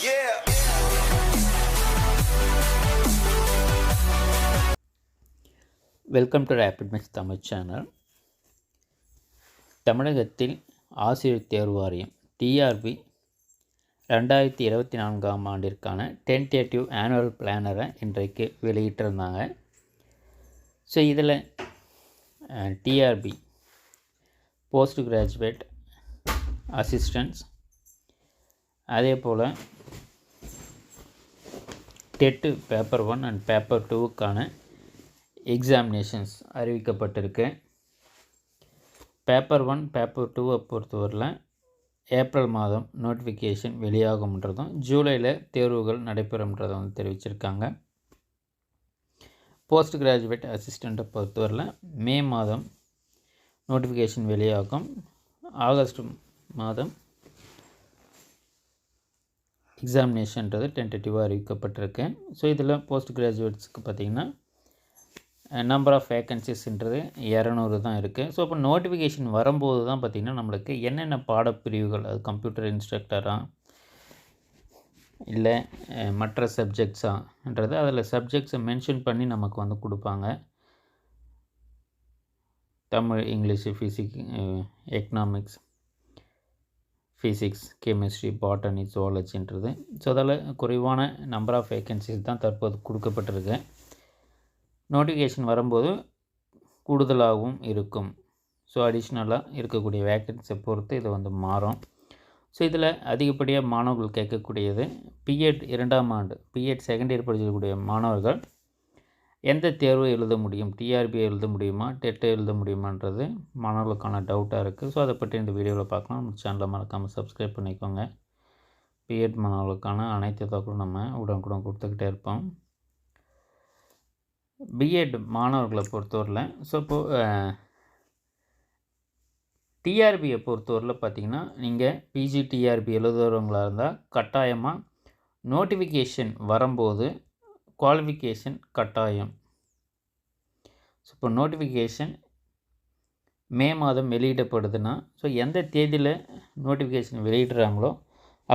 Yeah. Welcome to rapid maths Tamil channel. தமிழகத்தில் ஆசிரியர் தேர்வு வாரியம் டிஆர்பி 2024 ஆண்டிற்கான டென்டேட்டிவ் ஆனுவல் பிளானரை இன்றைக்கு வெளியிட்டிருந்தாங்க. ஸோ இதில் டிஆர்பி போஸ்ட் கிராஜுவேட் அசிஸ்டன்ட்ஸ், அதே போல் டெட்டு பேப்பர் 1 அண்ட் பேப்பர் 2க்கான எக்ஸாமினேஷன்ஸ் அறிவிக்கப்பட்டிருக்கு. பேப்பர் 1 பேப்பர் 2 பொறுத்தவரையில் ஏப்ரல் மாதம் நோட்டிஃபிகேஷன் வெளியாகும்ன்றதும் ஜூலையில் தேர்வுகள் நடைபெறும்ன்றதை வந்து தெரிவிச்சிருக்காங்க. போஸ்ட் கிராஜுவேட் அசிஸ்டண்ட்டை பொறுத்தவரையில் மே மாதம் நோட்டிஃபிகேஷன் வெளியாகும். ஆகஸ்ட் மாதம் எக்ஸாமினேஷன்றது டென்டேட்டிவாக அறிவிக்கப்பட்டிருக்கு. ஸோ இதில் போஸ்ட் கிராஜுவேட்ஸுக்கு பார்த்திங்கன்னா நம்பர் ஆஃப் வேக்கன்சிஸ்ன்றது 200 தான் இருக்குது. ஸோ இப்போ நோட்டிஃபிகேஷன் வரும்போது தான் பார்த்திங்கன்னா நம்மளுக்கு என்னென்ன பாடப்பிரிவுகள், அது கம்ப்யூட்டர் இன்ஸ்ட்ரக்டராக இல்லை மற்ற சப்ஜெக்ட்ஸான்றது அதில் சப்ஜெக்ட்ஸை மென்ஷன் பண்ணி நமக்கு வந்து கொடுப்பாங்க. Tamil, English, economics, physics, chemistry, botany, ஜுவாலஜின்றது. ஸோ அதில் குறைவான நம்பர் ஆஃப் வேக்கன்சிஸ் தான் தற்போது கொடுக்கப்பட்டிருக்கு. நோட்டிஃபிகேஷன் வரும்போது கூடுதலாகவும் இருக்கும். ஸோ அடிஷ்னலாக இருக்கக்கூடிய வேக்கன்சியை பொறுத்து இது வந்து மாறும். ஸோ இதில் அதிகப்படியாக மாணவர்கள் கேட்கக்கூடியது பிஎட் 2ஆம் ஆண்டு, பிஎட் செகண்ட் இயர் படிக்கக்கூடிய மாணவர்கள் எந்த தேர்வு எழுத முடியும், டிஆர்பி எழுத முடியுமா, டெட்டு எழுத முடியுமான்றது மாணவர்களுக்கான டவுட்டாக இருக்குது. ஸோ அதை பற்றி இந்த வீடியோவில் பார்க்கலாம். நம்ம சேனலை மறக்காமல் சப்ஸ்கிரைப் பண்ணிக்கோங்க. பிஎட் மாணவர்களுக்கான அனைத்து தகவலும் நம்ம உடனுக்குடன் கொடுத்துக்கிட்டே இருப்போம். பிஎட் மாணவர்களை பொறுத்தவரையில் ஸோ இப்போது டிஆர்பியை பொறுத்தவரையில் பார்த்திங்கன்னா நீங்கள் பிஜி டிஆர்பி எழுதுகிறவங்களாக இருந்தால் கட்டாயமாக நோட்டிஃபிகேஷன் வரும்போது குவாலிஃபிகேஷன் கட்டாயம். ஸோ இப்போ நோட்டிஃபிகேஷன் மே மாதம் வெளியிடப்படுதுன்னா ஸோ எந்த தேதியில் நோட்டிஃபிகேஷன் வெளியிடுறாங்களோ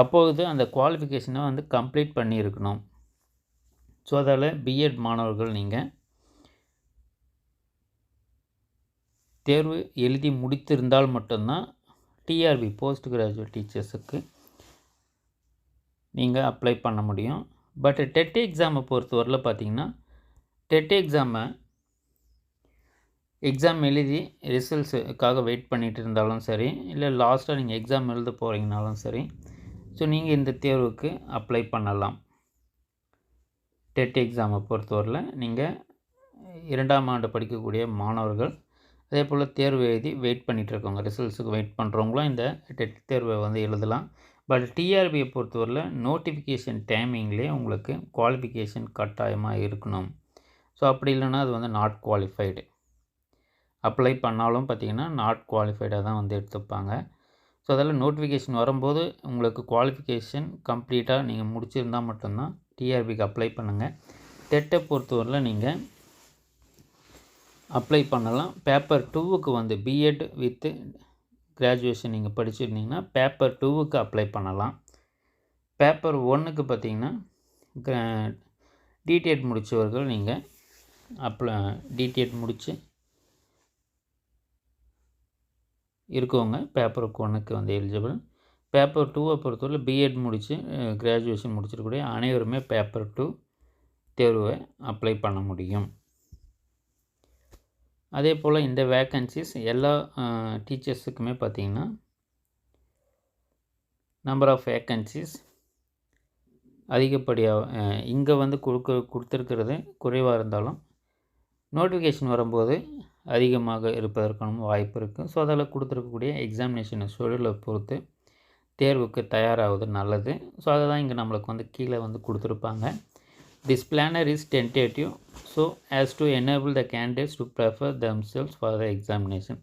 அப்பொழுது அந்த குவாலிஃபிகேஷனை வந்து கம்ப்ளீட் பண்ணியிருக்கணும். ஸோ அதால் பிஎட் மாணவர்கள் நீங்கள் தேர்வு எழுதி முடித்திருந்தால் மட்டும்தான் டிஆர்பி போஸ்ட் கிராஜுவேட் டீச்சர்ஸுக்கு நீங்கள் அப்ளை பண்ண முடியும். பட் டெட் எக்ஸாமை பொறுத்தவரையில் பார்த்திங்கன்னா டெட் எக்ஸாம் எழுதி ரிசல்ட்ஸுக்காக வெயிட் பண்ணிகிட்டு இருந்தாலும் சரி, இல்லை லாஸ்ட்டாக நீங்கள் எக்ஸாம் எழுத போகிறீங்கனாலும் சரி, ஸோ நீங்கள் இந்த தேர்வுக்கு அப்ளை பண்ணலாம். டெட் எக்ஸாமை பொறுத்தவரையில் நீங்கள் 2ஆம் ஆண்டு படிக்கக்கூடிய மாணவர்கள், அதே போல் தேர்வு எழுதி வெயிட் பண்ணிகிட்ருக்கவங்க, ரிசல்ட்ஸுக்கு வெயிட் பண்ணுறவங்களும் இந்த டெட் தேர்வை வந்து எழுதலாம். பட் டிஆர்பியை பொறுத்தவரையில் நோட்டிஃபிகேஷன் டைமிங்லேயே உங்களுக்கு குவாலிஃபிகேஷன் கட்டாயமாக இருக்கணும். ஸோ அப்படி இல்லைன்னா அது வந்து நாட் குவாலிஃபைடு. அப்ளை பண்ணாலும் பார்த்திங்கன்னா நாட் குவாலிஃபைடாக தான் வந்து எடுத்துப்பாங்க. ஸோ அதில் நோட்டிஃபிகேஷன் வரும்போது உங்களுக்கு குவாலிஃபிகேஷன் கம்ப்ளீட்டாக நீங்கள் முடிச்சிருந்தால் மட்டும்தான் டிஆர்பிக்கு அப்ளை பண்ணுங்கள். டெட்டை பொறுத்தவரையில் நீங்கள் அப்ளை பண்ணலாம். பேப்பர் 2க்கு வந்து பிஎட் வித்து கிராஜுவேஷன் நீங்கள் படிச்சிருந்தீங்கன்னா பேப்பர் 2க்கு அப்ளை பண்ணலாம். பேப்பர் 1க்கு பார்த்திங்கன்னா டிடிஎட் முடித்தவர்கள் நீங்கள் டிடிஎட் முடித்து இருக்கவங்க பேப்பர் 1க்கு வந்து எலிஜிபிள். பேப்பர் 2வை பொறுத்தவரை பிஎட் முடித்து கிராஜுவேஷன் முடிச்சிருக்கக்கூடிய அனைவருமே பேப்பர் 2 தேர்வை அப்ளை பண்ண முடியும். அதே போல் இந்த வேக்கன்சிஸ் எல்லா டீச்சர்ஸுக்குமே பார்த்திங்கன்னா நம்பர் ஆஃப் வேக்கன்சிஸ் அதிகப்படியாக இங்கே வந்து கொடுத்துருக்கிறது குறைவாக இருந்தாலும் நோட்டிஃபிகேஷன் வரும்போது அதிகமாக இருப்பதற்கான வாய்ப்பு இருக்குது. ஸோ அதில் கொடுத்துருக்கக்கூடிய எக்ஸாமினேஷன் ஷெடியூலை பொறுத்து தேர்வுக்கு தயாராகுது நல்லது. ஸோ அதை தான் இங்கே நம்மளுக்கு வந்து கீழே வந்து கொடுத்துருப்பாங்க. This planner is tentative so as to enable the candidates to prepare themselves for the examination.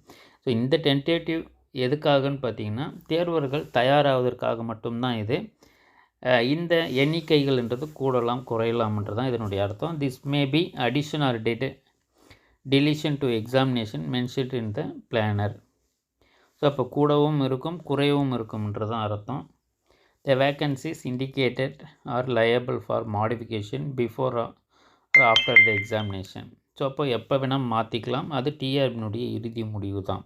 So இந்த டென்டேட்டிவ் எதுக்காகன்னு பார்த்தீங்கன்னா தேர்வர்கள் தயாராவதற்காக மட்டும்தான் இது. இந்த எண்ணிக்கைகள்ன்றது கூடலாம் குறையலாம்ன்றது தான் இதனுடைய அர்த்தம். This may be addition R deletion to examination mentioned in the planner. So அப்போ கூடவும் இருக்கும் குறையவும் இருக்கும்ன்றது தான் அர்த்தம். The vacancies indicated are liable for modification before or after the examination. So அப்போ எப்போ வேணால் மாற்றிக்கலாம். அது டிஆர்பியினுடைய இறுதி முடிவு தான்.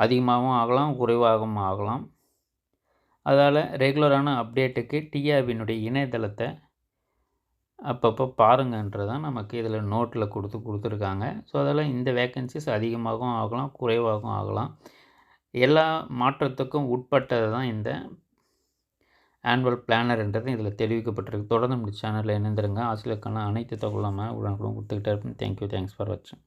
அதிகமாகவும் ஆகலாம், குறைவாகவும் ஆகலாம். அதால் ரெகுலரான அப்டேட்டுக்கு டிஆர்பியினுடைய இணையதளத்தை அப்பப்போ பாருங்கன்றதான் நமக்கு இதில் நோட்டில் கொடுத்துருக்காங்க. ஸோ அதில் இந்த வேக்கன்சிஸ் அதிகமாகவும் ஆகலாம், குறைவாகவும் ஆகலாம். எல்லா மாற்றத்துக்கும் உட்பட்டது தான் இந்த ஆனுவல் பிளானர்ன்றது இதில் தெரிவிக்கப்பட்டிருக்கு. தொடர்ந்து நம்ம சேனலில் இணைந்திருங்க. ஆசிரியருக்கான அனைத்து தகவலும் உடனுக்குடன் கொடுத்துக்கிட்டே இருப்பேன். தேங்க்யூ. தேங்க்ஸ் ஃபார் வாட்சிங்.